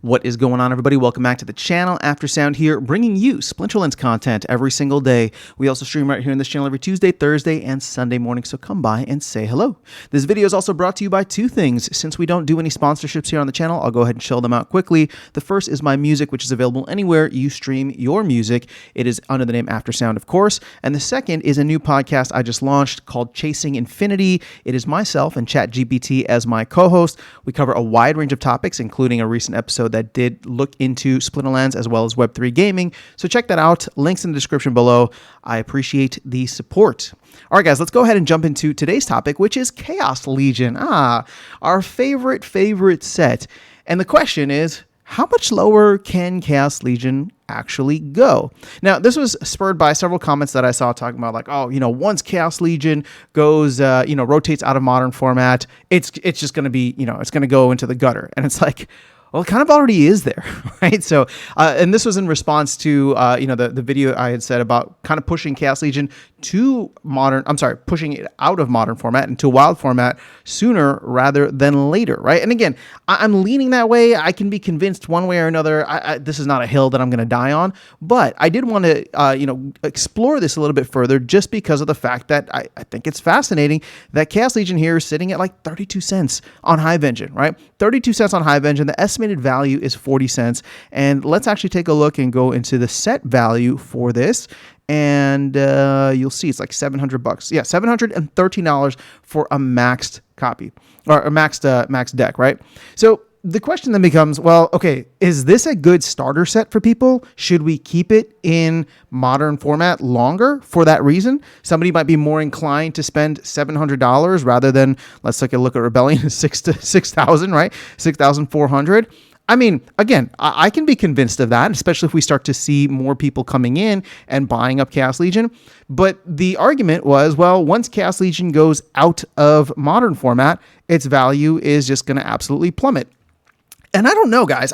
What is going on, everybody? Welcome back to the channel. After Sound here, bringing you Splinterlands content every single day. We also stream right here in this channel every Tuesday, Thursday, and Sunday morning, so come by and say hello. This video is also brought to you by two things. Since we don't do any sponsorships here on the channel, I'll go ahead and show them out quickly. The first is my music, which is available anywhere you stream your music. It is under the name After Sound, of course. And the second is a new podcast I just launched called Chasing Infinity. It is myself and ChatGPT as my co-host. We cover a wide range of topics, including a recent episode that did look into Splinterlands as well as Web3 gaming. So check that out. Links in the description below. I appreciate the support. All right, guys, let's go ahead and jump into today's topic, which is Chaos Legion. Our favorite set. And the question is, how much lower can Chaos Legion actually go? Now, this was spurred by several comments that I saw talking about like, oh, once Chaos Legion goes, rotates out of modern format, it's just going to be, it's going to go into the gutter. And it's like, well, it kind of already is there, right? So, and this was in response to, the video I had said about kind of pushing Chaos Legion to pushing it out of modern format into wild format sooner rather than later, right? And again, I'm leaning that way. I can be convinced one way or another. This is not a hill that I'm going to die on, but I did want to, explore this a little bit further just because of the fact that I think it's fascinating that Chaos Legion here is sitting at like 32 cents on Hive Engine, right? 32 cents on Hive Engine. The estimated value is 40 cents. And let's actually take a look and go into the set value for this. And you'll see it's like $700. Yeah, $713 for a maxed copy or a maxed deck, right? So the question then becomes, well, okay, is this a good starter set for people? Should we keep it in modern format longer for that reason? Somebody might be more inclined to spend $700 rather than, let's take a look at Rebellion, 6,000, right? 6,400. I mean, again, I can be convinced of that, especially if we start to see more people coming in and buying up Chaos Legion. But the argument was, well, once Chaos Legion goes out of modern format, its value is just going to absolutely plummet. And I don't know, guys.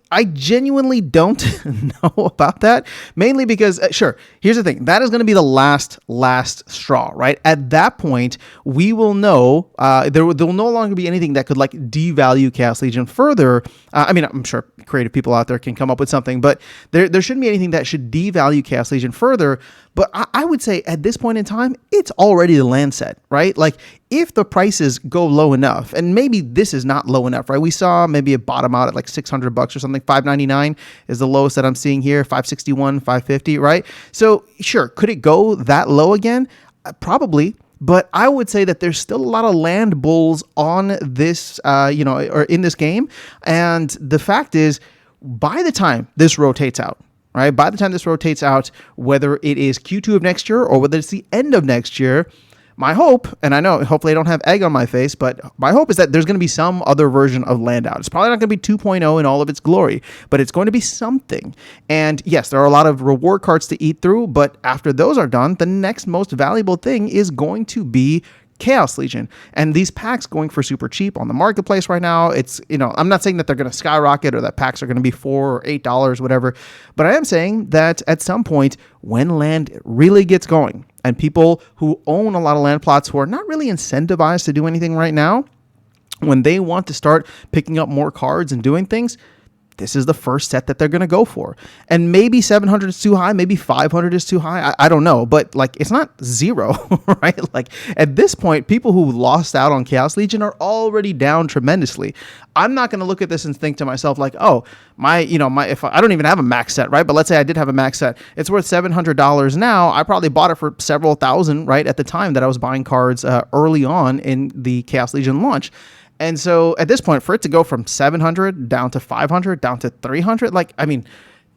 I genuinely don't know about that, mainly because, sure, here's the thing. That is going to be the last straw, right? At that point, we will know there will no longer be anything that could like devalue Chaos Legion further. I'm sure creative people out there can come up with something, but there shouldn't be anything that should devalue Chaos Legion further. But I would say at this point in time, it's already the land set, right? Like if the prices go low enough, and maybe this is not low enough, right? We saw maybe a bottom out at like $600 or something. $599 is the lowest that I'm seeing here. $561, $550, right? So sure, could it go that low again? Probably. But I would say that there's still a lot of land bulls on this, or in this game. And the fact is, by the time this rotates out, right? By the time this rotates out, whether it is Q2 of next year or whether it's the end of next year, my hope, and I know hopefully I don't have egg on my face, but my hope is that there's going to be some other version of land out. It's probably not going to be 2.0 in all of its glory, but it's going to be something. And yes, there are a lot of reward cards to eat through, but after those are done, the next most valuable thing is going to be Chaos Legion. And these packs going for super cheap on the marketplace right now. It's, I'm not saying that they're going to skyrocket or that packs are going to be $4 or $8, whatever, but I am saying that at some point when land really gets going and people who own a lot of land plots who are not really incentivized to do anything right now, when they want to start picking up more cards and doing things, this is the first set that they're going to go for. And maybe 700 is too high. Maybe 500 is too high. I don't know. But like, it's not zero, right? Like at this point, people who lost out on Chaos Legion are already down tremendously. I'm not going to look at this and think to myself like, oh, if I don't even have a max set, right? But let's say I did have a max set. It's worth $700 now. I probably bought it for several thousand, right? At the time that I was buying cards early on in the Chaos Legion launch. And so at this point, for it to go from 700 down to 500 down to 300,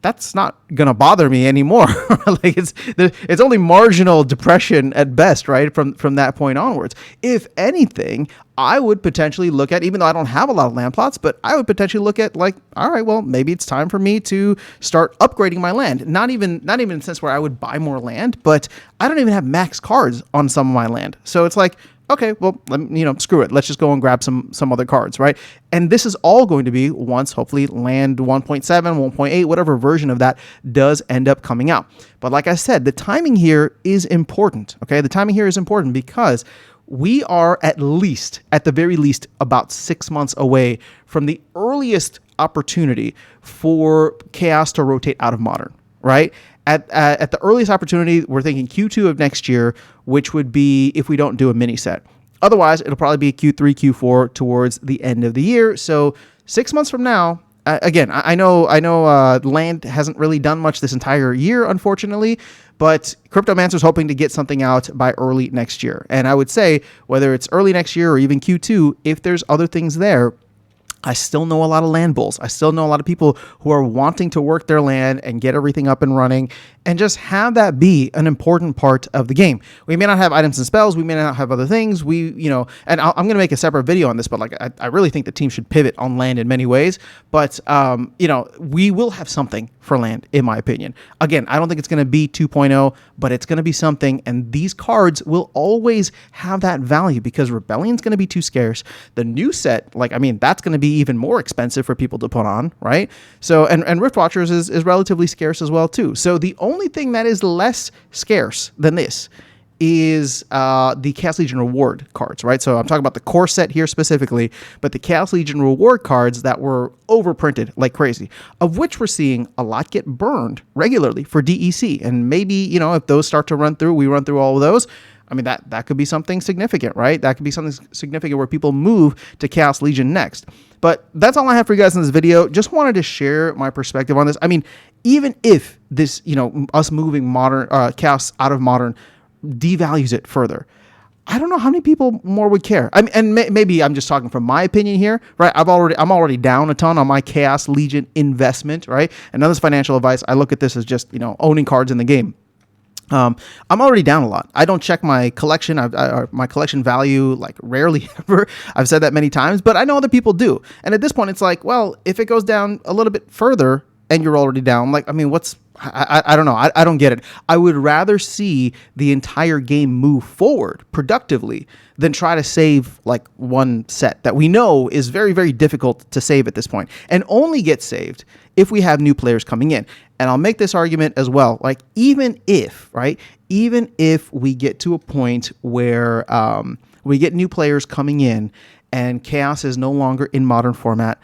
that's not going to bother me anymore. Like it's only marginal depression at best, right? From that point onwards. If anything, I would potentially look at, even though I don't have a lot of land plots, but I would potentially look at like, all right, well, maybe it's time for me to start upgrading my land. Not even in the sense where I would buy more land, but I don't even have max cards on some of my land. So it's like, okay, well, screw it. Let's just go and grab some other cards, right? And this is all going to be once, hopefully, land 1.7, 1.8, whatever version of that does end up coming out. But like I said, the timing here is important, okay? The timing here is important because we are at the very least, about 6 months away from the earliest opportunity for Chaos to rotate out of Modern, right? At the earliest opportunity, we're thinking Q2 of next year, which would be if we don't do a mini set. Otherwise, it'll probably be Q3, Q4 towards the end of the year. So 6 months from now, again, I know Land hasn't really done much this entire year, unfortunately, but Cryptomancer's hoping to get something out by early next year. And I would say whether it's early next year or even Q2, if there's other things there, I still know a lot of land bulls. I still know a lot of people who are wanting to work their land and get everything up and running and just have that be an important part of the game. We may not have items and spells. We may not have other things. And I'm going to make a separate video on this, but like, I really think the team should pivot on land in many ways. But, we will have something for land, in my opinion. Again, I don't think it's going to be 2.0, but it's going to be something. And these cards will always have that value because Rebellion's going to be too scarce. The new set, that's going to be even more expensive for people to put on, right? So, and Rift Watchers is relatively scarce as well too. So the only thing that is less scarce than this is the Chaos Legion reward cards, right? So I'm talking about the core set here specifically, but the Chaos Legion reward cards that were overprinted like crazy, of which we're seeing a lot get burned regularly for DEC. And maybe, if those start to run through, we run through all of those. I mean, that could be something significant, right? That could be something significant where people move to Chaos Legion next. But that's all I have for you guys in this video. Just wanted to share my perspective on this. I mean, even if this, us moving Modern Chaos out of Modern devalues it further, I don't know how many people more would care. I mean, and maybe I'm just talking from my opinion here, right? I'm already down a ton on my Chaos Legion investment, right? And none of this financial advice. I look at this as just, owning cards in the game. I'm already down a lot. I don't check my collection. My collection value, like, rarely ever. I've said that many times, but I know other people do. And at this point, it's like, well, if it goes down a little bit further and you're already down, like, I mean, I don't know. I don't get it. I would rather see the entire game move forward productively than try to save like one set that we know is very, very difficult to save at this point and only get saved if we have new players coming in. And I'll make this argument as well. Like, even if we get to a point where we get new players coming in and Chaos is no longer in Modern format,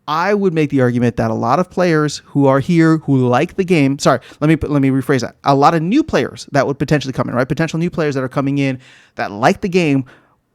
I would make the argument that a lot of players who are here, who like the game, let me rephrase that. A lot of new players that would potentially come in, right? Potential new players that are coming in that like the game,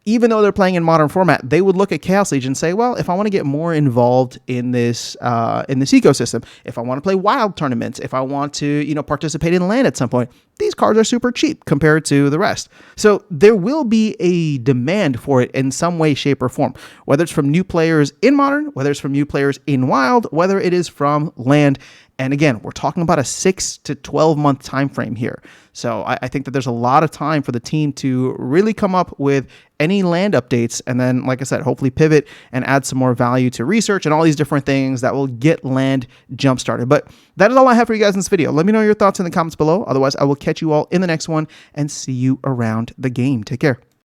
even though they're playing in Modern format, they would look at Chaos Legion and say, well, if I want to get more involved in this ecosystem, if I want to play wild tournaments, if I want to, participate in land at some point, these cards are super cheap compared to the rest. So there will be a demand for it in some way, shape, or form, whether it's from new players in Modern, whether it's from new players in Wild, whether it is from land. And again, we're talking about a 6 to 12 month time frame here. So I think that there's a lot of time for the team to really come up with any land updates. And then, like I said, hopefully pivot and add some more value to research and all these different things that will get land jump started. But that is all I have for you guys in this video. Let me know your thoughts in the comments below. Otherwise, I will catch you all in the next one and see you around the game. Take care.